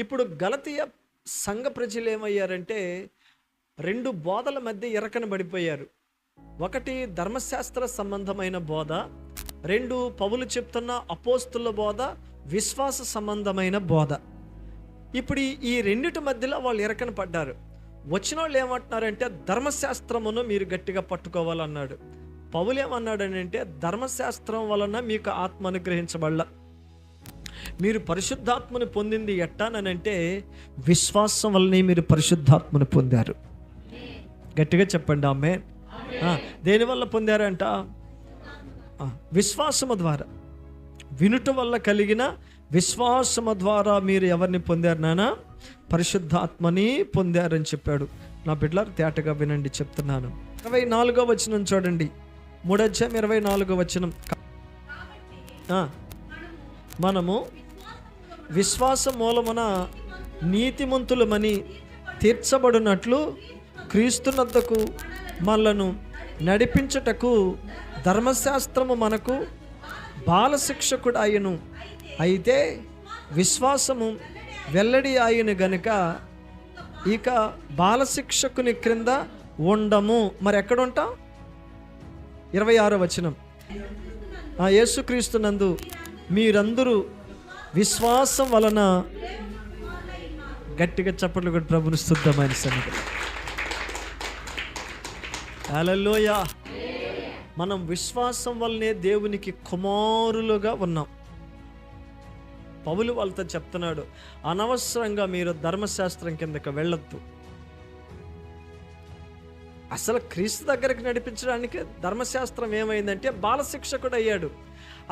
ఇప్పుడు గలతీయ సంఘ ప్రజలు ఏమయ్యారంటే 2 బోధల మధ్య ఇరకన పడిపోయారు. ఒకటి ధర్మశాస్త్ర సంబంధమైన బోధ, 2 పౌలు చెప్తున్న అపోస్తుల బోధ, విశ్వాస సంబంధమైన బోధ. ఇప్పుడు ఈ రెండిటి మధ్యలో వాళ్ళు ఇరకన పడ్డారు. వచ్చిన వాళ్ళు ఏమంటున్నారంటే ధర్మశాస్త్రమును మీరు గట్టిగా పట్టుకోవాలన్నాడు. పౌలు ఏమన్నాడనంటే ధర్మశాస్త్రం వలన మీకు ఆత్మ అనుగ్రహించబడ్డ, మీరు పరిశుద్ధాత్మను పొందింది ఎట్టానంటే విశ్వాసం వల్లనే మీరు పరిశుద్ధాత్మను పొందారు. గట్టిగా చెప్పండి ఆమేన్. దేనివల్ల పొందారంట? విశ్వాసము ద్వారా. వినుట వల్ల కలిగిన విశ్వాసము ద్వారా మీరు ఎవరిని పొందారు నానా? పరిశుద్ధాత్మని పొందారని చెప్పాడు. నా బిడ్డలారు తేటగా వినండి, చెప్తున్నాను. 24వ వచనం చూడండి, 3వ అధ్యాయం 24వ వచనం. మనము విశ్వాస మూలమున నీతిమంతులమని తీర్చబడినట్లు క్రీస్తునద్దకు మనలను నడిపించుటకు ధర్మశాస్త్రము మనకు బాలశిక్షకుడు ఆయను. అయితే విశ్వాసము వెల్లడి ఆయన గనుక ఇక బాలశిక్షకుని క్రింద ఉండము. మరి ఎక్కడ ఉంటాం? 26వ వచనం. యేసుక్రీస్తునందు మీరందరూ విశ్వాసం వలన, గట్టిగా చప్పట్లు కొట్టి ప్రభుని స్తుతిద్దామైన సన్నిధిలో. హల్లెలూయా. మనం విశ్వాసం వల్లనే దేవునికి కుమారులుగా ఉన్నాం. పౌలు వాళ్ళతో చెప్తున్నాడు, అనవసరంగా మీరు ధర్మశాస్త్రం కిందకి వెళ్ళొద్దు. అసలు క్రీస్తు దగ్గరికి నడిపించడానికి ధర్మశాస్త్రం ఏమైందంటే బాలశిక్షకుడు అయ్యాడు.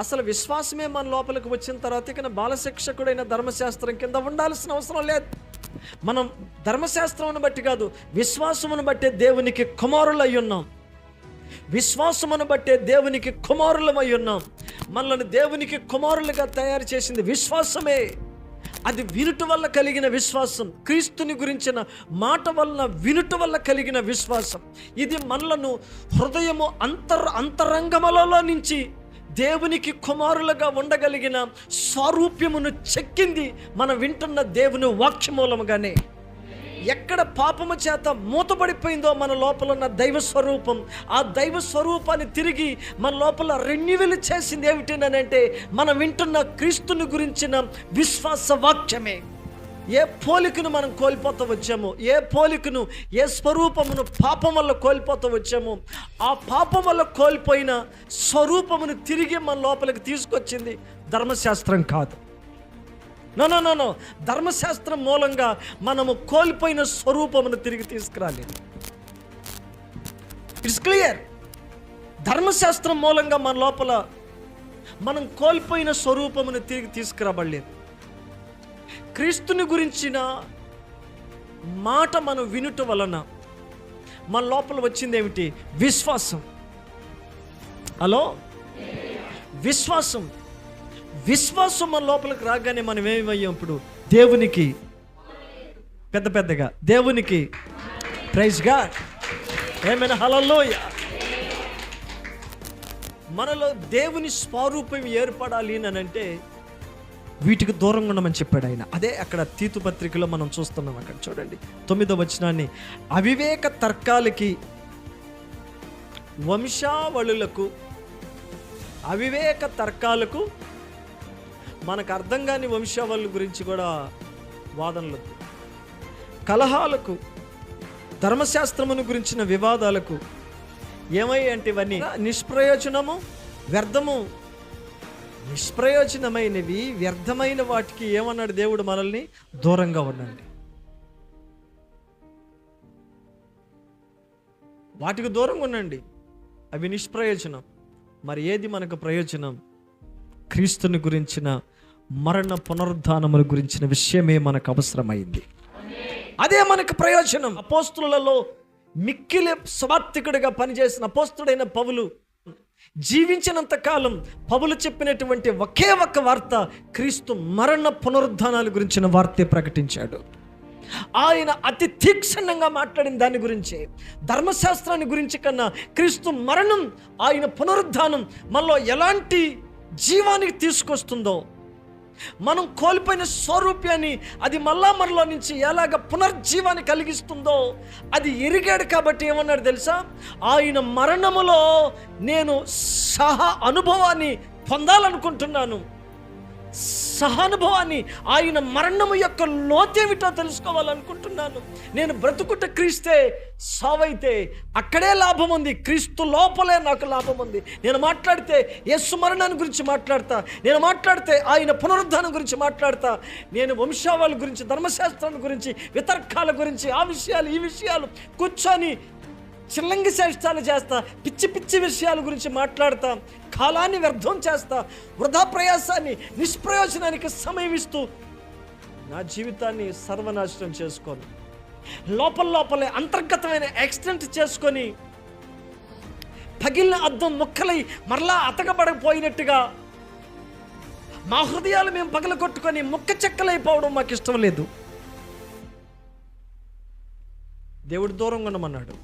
అసలు విశ్వాసమే మన లోపలికి వచ్చిన తర్వాత ఇక బాలశిక్షకుడైన ధర్మశాస్త్రం కింద ఉండాల్సిన అవసరం లేదు. మనం ధర్మశాస్త్రమును బట్టి కాదు, విశ్వాసమును బట్టే దేవునికి కుమారులు అయి ఉన్నాం. విశ్వాసమును బట్టే దేవునికి కుమారులమై ఉన్నాం. మనల్ని దేవునికి కుమారులుగా తయారు చేసింది విశ్వాసమే. అది వినుట వల్ల కలిగిన విశ్వాసం, క్రీస్తుని గురించిన మాట వలన వినుట వల్ల కలిగిన విశ్వాసం. ఇది మనలను హృదయము అంతరంగములలో నుంచి దేవునికి కుమారులుగా ఉండగలిగిన స్వరూప్యమును చెక్కింది మనం వింటున్న దేవుని వాక్యమూలముగానే. ఎక్కడ పాపము చేత మూతపడిపోయిందో మన లోపల ఉన్న దైవ స్వరూపం, ఆ దైవ స్వరూపాన్ని తిరిగి మన లోపల రెన్యువల్ చేసింది ఏమిటంటే మనం వింటున్న క్రీస్తుని గురించిన విశ్వాస వాక్యమే. ఏ పోలికను మనం కోల్పోతూ వచ్చామో, ఏ పోలికను, ఏ స్వరూపమును పాపం వల్ల కోల్పోతూ వచ్చామో, ఆ పాపం వల్ల కోల్పోయిన స్వరూపమును తిరిగి మన లోపలికి తీసుకొచ్చింది ధర్మశాస్త్రం కాదు. నో, ధర్మశాస్త్రం మూలంగా మనము కోల్పోయిన స్వరూపమును తిరిగి తీసుకురాలేదు. It's clear. ధర్మశాస్త్రం మూలంగా మన లోపల మనం కోల్పోయిన స్వరూపమును తిరిగి తీసుకురాబడలేదు. క్రీస్తుని గురించిన మాట మనం వినుట వలన మన లోపల వచ్చింది ఏమిటి? విశ్వాసం. హలో, విశ్వాసం. విశ్వాసం మన లోపలికి రాగానే మనం ఏమయ్యాం? ఇప్పుడు దేవునికి పెద్దగా దేవునికి ప్రైజ్ గాడ్, ఏమైనా హల్లెలూయా. మనలో దేవుని స్వరూపం ఏర్పడాలి అని అంటే వీటికి దూరంగా ఉండమని చెప్పాడు ఆయన. అదే అక్కడ తీతు పత్రికలో మనం చూస్తున్నాం. అక్కడ చూడండి 9వ వచనాన్ని. అవివేక తర్కాలకి, వంశావళులకు, అవివేక తర్కాలకు, మనకు అర్థం కాని వంశావళుల గురించి కూడా వాదనలు, కలహాలకు, ధర్మశాస్త్రమును గురించిన వివాదాలకు ఏమయ్యంటే ఇవన్నీ నిష్ప్రయోజనము, వ్యర్థము. నిష్ప్రయోజనమైనవి, వ్యర్థమైన వాటికి ఏమన్నాడు దేవుడు? మనల్ని దూరంగా ఉండండి. వాటికి దూరంగా ఉండండి, అవి నిష్ప్రయోజనం. మరి ఏది మనకు ప్రయోజనం? క్రీస్తుని గురించిన మరణ పునరుద్ధానముల గురించిన విషయమే మనకు అవసరమైంది. అదే మనకు ప్రయోజనం. అపోస్తులలో మిక్కిలి స్వార్థికుడిగా పనిచేసిన అపోస్తుడైన పౌలు జీవించినంత కాలం పౌలు చెప్పినటువంటి ఒకే ఒక్క వార్త, క్రీస్తు మరణ పునరుద్ధానాల గురించిన వార్తే ప్రకటించాడు. ఆయన అతి తీక్షణంగా మాట్లాడిన దాని గురించి, ధర్మశాస్త్రాన్ని గురించి కన్నా క్రీస్తు మరణం, ఆయన పునరుద్ధానం మనలో ఎలాంటి జీవానికి తీసుకొస్తుందో, మనం కోల్పోయిన స్వరూప్యాన్ని అది మరలా నుంచి ఎలాగ పునర్జీవాన్ని కలిగిస్తుందో అది ఎరిగాడు. కాబట్టి ఏమన్నాడు తెలుసా? ఆయన మరణములో నేను అనుభవాన్ని పొందాలనుకుంటున్నాను. సహానుభవాన్ని, ఆయన మరణము యొక్క లోతేమిటో తెలుసుకోవాలనుకుంటున్నాను. నేను బ్రతుకుట క్రీస్తే, సావైతే అక్కడే లాభం ఉంది. క్రీస్తు లోపలే నాకు లాభం ఉంది. నేను మాట్లాడితే యేసు మరణాన్ని గురించి మాట్లాడతా, నేను మాట్లాడితే ఆయన పునరుద్ధానం గురించి మాట్లాడతా, నేను వంశావళి గురించి, ధర్మశాస్త్రం గురించి, వితర్కాల గురించి, ఆ విషయాలు ఈ విషయాలు కూర్చొని చిల్లంగి చేష్టాలు చేస్తా, పిచ్చి పిచ్చి విషయాల గురించి మాట్లాడతా, కాలాన్ని వ్యర్థం చేస్తా, వృధా ప్రయాసాన్ని, నిష్ప్రయోజనానికి సమయం ఇస్తూ నా జీవితాన్ని సర్వనాశనం చేసుకొని, లోపలే అంతర్గతమైన యాక్సిడెంట్ చేసుకొని, పగిలిన అద్దం ముక్కలై మరలా అతకబడకపోయినట్టుగా మా హృదయాలు మేము పగలగొట్టుకొని ముక్క చెక్కలైపోవడం మాకు ఇష్టం లేదు. దేవుడు దూరంగా ఉండమన్నాడు.